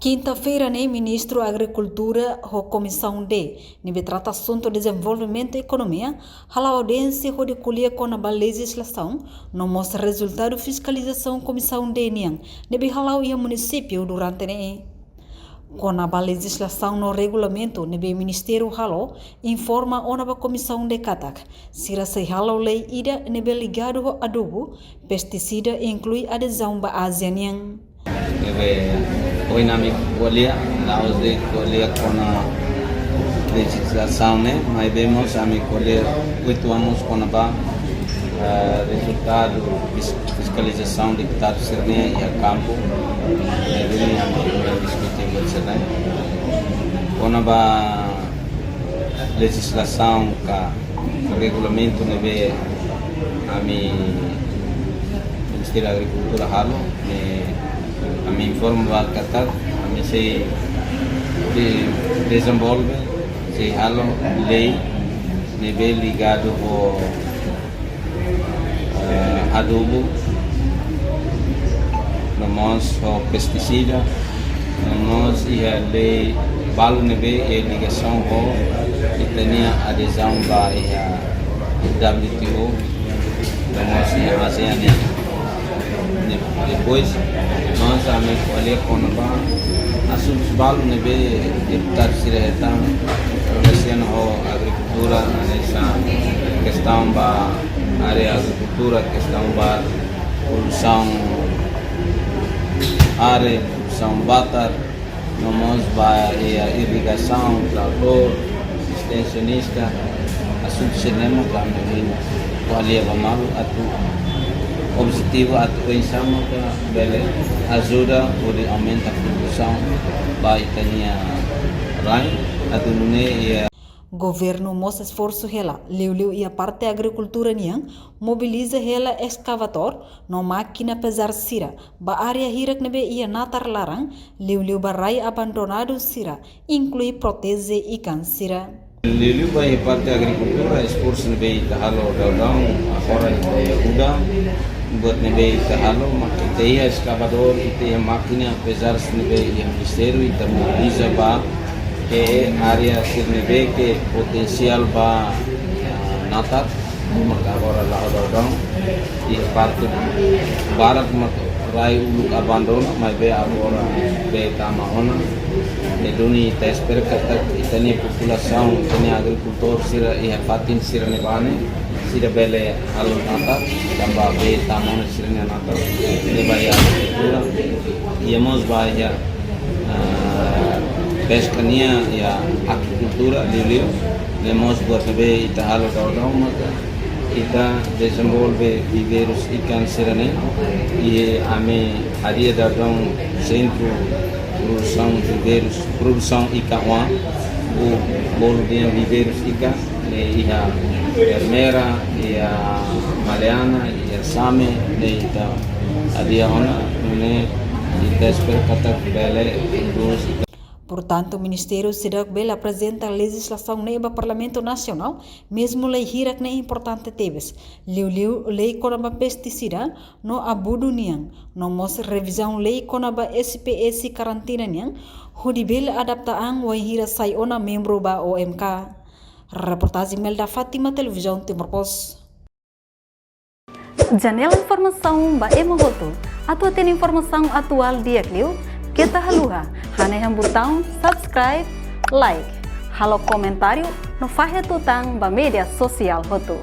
Quinta-feira, Ministro da Agricultura e Comissão D, trata assunto desenvolvimento e economia, a audiência de colher com a legislação, não mostra resultado fiscalização Comissão D, nebe halau e município durante com a legislação no regulamento, nebe Ministério halau informa a Comissão de Katak, sira se halau lei ida nebe ligado ao adubo, pesticida inclui adesão ba ASEAN. Hoy nami kuliah, laos de kuliah con la legislación, mas vemos a mi kuliah, vamos com a resultado fiscalização de que está servindo e a campo, vem a discutir muito bem. Com a legislação, o regulamento, a mi Ministério da Agricultura halo, a mim informa a Qatar, a mim se desenvolve, se halo lei nível ligado ao adubo, nós ao pesticida, nós a lei balo nível e ligação ao que tinha adesão para a WTO, nós a ASEAN. Depois nós também olhar com assuntos balo nebe deputado Siretan relacionado à agricultura nessa questão da área agricultura, questão da produção área, produção batar, nós vai a irrigação, trator, extensionista, assuntos cinema também olhar vamos a objetivo atuação que ajuda para aumentar a produção baik tanya lain atau dunia. Governo mostra esforço hela, liu e a parte agricultura niang mobiliza hela escavator no máquina pesar sira, ba área hirak nebe ia natar larang, liu barai abandonado sira, inclui protese ikan sira. Liu baik parte agricultura esforço nebe tahalo daudang, agora udah buat nebe tahalo makita escavador ite máquina pesar nebe ia ministério ita mobiliza ba ke área nebe ke potensial ba natar maka agora lá daudang e parte barat mak rai uluk abandono mas be agora be tama ona neduni ta espera que itani população itani agricultor sira e fatin sira nebane sira bele halo natar tambah be tamon sira natar ne baya agricultura íamos baya pescania ya agricultura liu nemos buat be ita halo daudang maka ita desenvolve viveiros ikan sirane e ame haria daudang centro produção ikan o bolo de viveiros ikan iha Hermera iha Maleana iha Same ita adia ona ne ita espera kata bele terus. Portanto, o Ministério Sidak Bela apresenta a legislação neba Parlamento Nacional, mesmo lei hirak na importante tebes. Liu lei konaba pesticida no abudu niang, no mos revisão lei konaba SPS karantina niang, hudibel adaptaang wa hira sai ona membro ba OMK. Reportagem Melda Fátima, Televisão Timor Post. Janela informação ba emohoto, atau tem informação atual dia Liu. Kita haluha, hane botão subscribe, like, halo comentário no fahe tutang ba media sosial hotu.